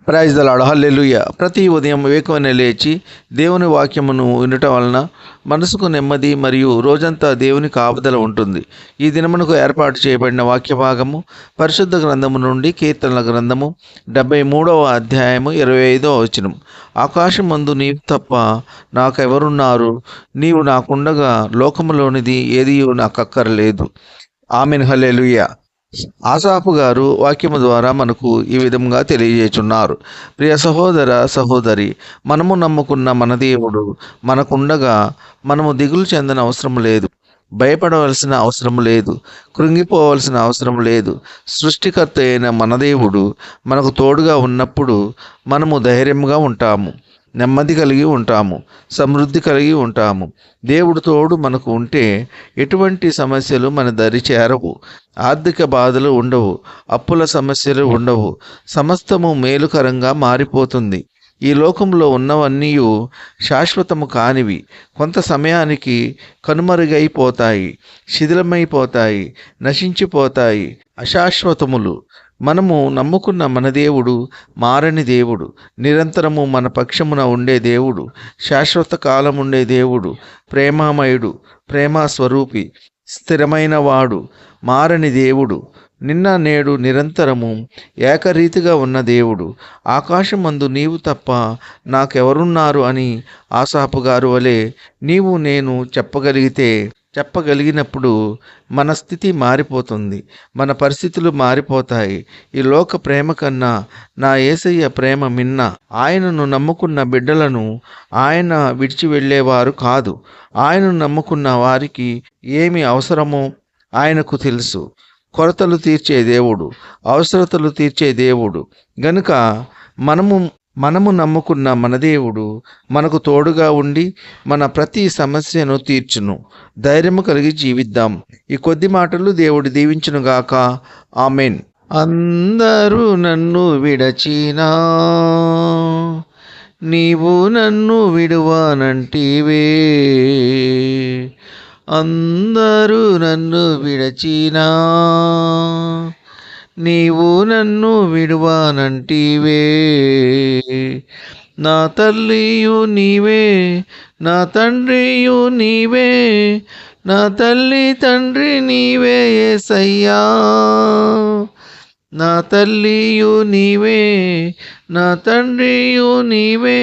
Praise the lord, హల్లెలూయా. ప్రతి ఉదయం వేకువనే లేచి దేవుని వాక్యమును వినటం వలన మనసుకు నెమ్మది మరియు రోజంతా దేవుని కాపుదల ఉంటుంది. ఈ దినమునకు ఏర్పాటు చేయబడిన వాక్య భాగము పరిశుద్ధ గ్రంథము నుండి కీర్తనల గ్రంథము 73వ అధ్యాయము 25వ వచనం. ఆకాశమందు నీవు తప్ప నాకెవరున్నారు? నీవు నాకుండగా లోకములోనిది ఏదియూ నాకక్కరలేదు. ఆమెన్, హల్లెలూయా. ఆసాపు గారు వాక్యము ద్వారా మనకు ఈ విధంగా తెలియజేస్తున్నారు. ప్రియ సహోదర సహోదరి, మనము నమ్ముకున్న మన దేవుడు మనకుండగా మనము దిగులు చెందన అవసరం లేదు, భయపడవలసిన అవసరం లేదు, కృంగిపోవలసిన అవసరం లేదు. సృష్టికర్త అయిన మన దేవుడు మనకు తోడుగా ఉన్నప్పుడు మనము ధైర్యంగా ఉంటాము, నెమ్మది కలిగి ఉంటాము, సమృద్ధి కలిగి ఉంటాము. దేవుడు తోడు మనకు ఉంటే ఎటువంటి సమస్యలు మన దరి చేరవు, ఆర్థిక బాధలు ఉండవు, అప్పుల సమస్యలు ఉండవు. సమస్తము మేలుకరంగా మారిపోతుంది. ఈ లోకంలో ఉన్నవన్నీ శాశ్వతము కానివి, కొంత సమయానికి కనుమరుగైపోతాయి, శిథిలమైపోతాయి, నశించిపోతాయి, అశాశ్వతములు. మనము నమ్ముకున్న మన దేవుడు మారని దేవుడు, నిరంతరము మన పక్షమున ఉండే దేవుడు, శాశ్వత కాలం ఉండే దేవుడు, ప్రేమామయుడు, ప్రేమ స్వరూపి, స్థిరమైన వాడు, మారని దేవుడు, నిన్న నేడు నిరంతరము ఏకరీతిగా ఉన్న దేవుడు. ఆకాశమందు నీవు తప్ప నాకెవరున్నారు అని ఆసాపు గారు వలె నీవు నేను చెప్పగలిగినప్పుడు మన స్థితి మారిపోతుంది, మన పరిస్థితులు మారిపోతాయి. ఈ లోక ప్రేమ కన్నా నా యేసయ్య ప్రేమ మిన్న. ఆయనను నమ్ముకున్న బిడ్డలను ఆయన విడిచి వెళ్ళేవారు కాదు. ఆయనను నమ్ముకున్న వారికి ఏమి అవసరమో ఆయనకు తెలుసు. కొరతలు తీర్చే దేవుడు, అవసరతలు తీర్చే దేవుడు గనుక మనము నమ్ముకున్న మన దేవుడు మనకు తోడుగా ఉండి మన ప్రతి సమస్యను తీర్చును. ధైర్యము కలిగి జీవిద్దాం. ఈ కొద్ది మాటలు దేవుడు దీవించునుగాక. ఆమెన్. అందరూ నన్ను విడచినా నీవు నన్ను విడువానంటివే, అందరూ నన్ను విడచినా నీవు నన్ను విడువానంటివే. నా తల్లియు నీవే, నా తండ్రియు నీవే, నా తల్లి తండ్రి నీవే యేసయ్యా. నా తల్లియు నీవే, నా తండ్రియు నీవే,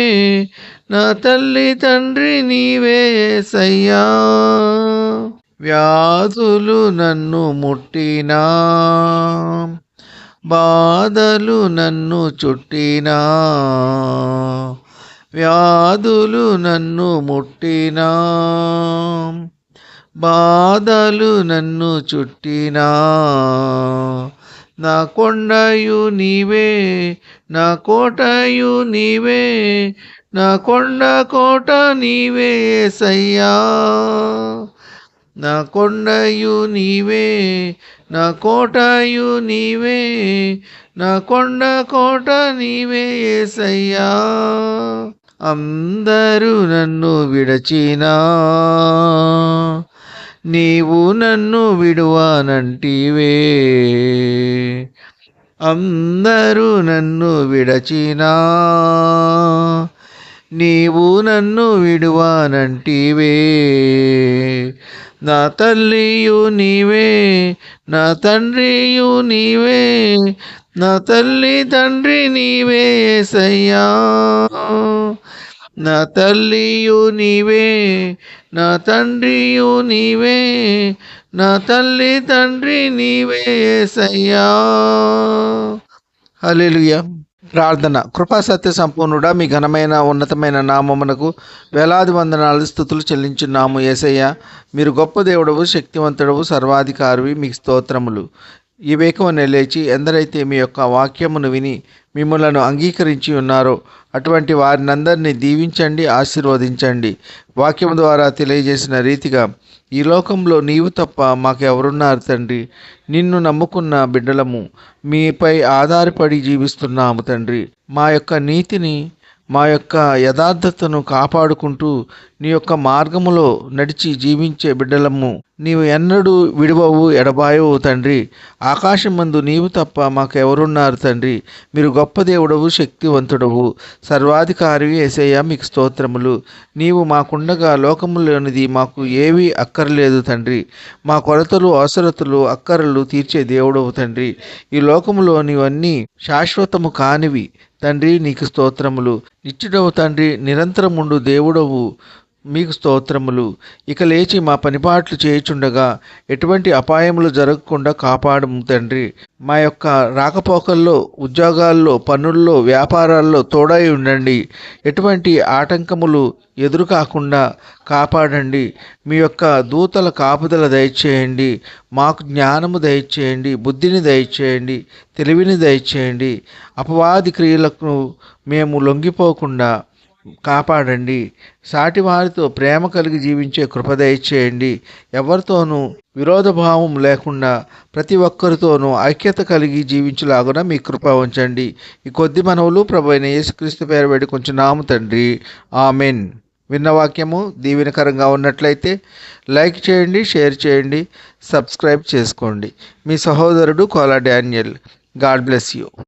నా తల్లి తండ్రి నీవే యేసయ్యా. వ్యాధులు నన్ను ముట్టినా, బాధలు నన్ను చుట్టినా, వ్యాధులు నన్ను ముట్టినా, బాధలు నన్ను చుట్టినా, నా కొండయు నీవే, నా కోటయు నీవే, నా కొండ కోట నీవే యేసయ్యా. నా కొండయు నీవే, నా కోటయు నీవే, నా కొండ కోట నీవే యేసయ్యా. అందరూ నన్ను విడచినా నీవు నన్ను విడువానంటివే, అందరూ నన్ను విడచినా నీవు నన్ను విడువానంటివే. నా తల్లియు నీవే, నా తండ్రియు నీవే, నా తల్లి తండ్రి నీవే యేసయ్యా. నా తల్లియు నీవే, నా తండ్రియు నీవే, నా తల్లి తండ్రి నీవే యేసయ్యా. హల్లెలూయా. ప్రార్థన. కృపా సత్య సంపూర్ణుడా, మీ ఘనమైన ఉన్నతమైన నామమునకు వేలాది వందనాలు స్తుతులు చెల్లించున్నాము యేసయ్య. మీరు గొప్ప దేవుడవు, శక్తివంతుడవు, సర్వాధికారివి. మీకు స్తోత్రములు. ఈ వేకువనే లేచి ఎందరైతే మీ యొక్క వాక్యమును విని మిమ్మలను అంగీకరించి ఉన్నారో అటువంటి వారినందరినీ దీవించండి, ఆశీర్వదించండి. వాక్యము ద్వారా తెలియజేసిన రీతిగా ఈ లోకంలో నీవు తప్ప మాకెవరున్నారు తండ్రి? నిన్ను నమ్ముకున్న బిడ్డలము మీపై ఆధారపడి జీవిస్తున్నాము తండ్రి. మా యొక్క నీతిని, మా యొక్క యథార్థతను కాపాడుకుంటూ నీ యొక్క మార్గములో నడిచి జీవించే బిడ్డలము. నీవు ఎన్నడూ విడువవు ఎడబాయవు తండ్రి. ఆకాశమందు నీవు తప్ప మాకెవరున్నారు తండ్రి. మీరు గొప్ప దేవుడవు, శక్తివంతుడవు, సర్వాధికారివి యేసయ్యా, మీకు స్తోత్రములు. నీవు మాకుండగా లోకములోనిది మాకు ఏవీ అక్కర్లేదు తండ్రి. మా కొరతలు, అవసరతలు, అక్కరలు తీర్చే దేవుడవు తండ్రి. ఈ లోకములోనివన్నీ శాశ్వతము కానివి తండ్రి. నీకు స్తోత్రములు. నిత్యుడవు తండ్రి, నిరంతరముండు దేవుడవు, మీకు స్తోత్రములు. ఇక లేచి మా పనిపాట్లు చేయుచుండగా ఎటువంటి అపాయములు జరగకుండా కాపాడము తండ్రి. మా యొక్క రాకపోకల్లో, ఉద్యోగాల్లో, పనుల్లో, వ్యాపారాల్లో తోడై ఉండండి. ఎటువంటి ఆటంకములు ఎదురు కాకుండా కాపాడండి. మీ యొక్క దూతల కాపుదల దయచేయండి. మాకు జ్ఞానము దయచేయండి, బుద్ధిని దయచేయండి, తెలివిని దయచేయండి. అపవాది క్రియలకు మేము లొంగిపోకుండా కాపాడండి. సాటివారితో ప్రేమ కలిగి జీవించే కృప దయచేయండి. ఎవరితోనూ విరోధభావం లేకుండా ప్రతి ఒక్కరితోనూ ఐక్యత కలిగి జీవించలాగున మీ కృప ఉంచండి. ఈ కొద్ది మనవులు ప్రభువైన యేసుక్రీస్తు పేరు వేడుకొంచున్నాము తండ్రి. ఆమెన్. విన్న వాక్యము దీవెనకరంగా ఉన్నట్లయితే లైక్ చేయండి, షేర్ చేయండి, సబ్స్క్రైబ్ చేసుకోండి. మీ సహోదరుడు Kola Daniel. God bless you.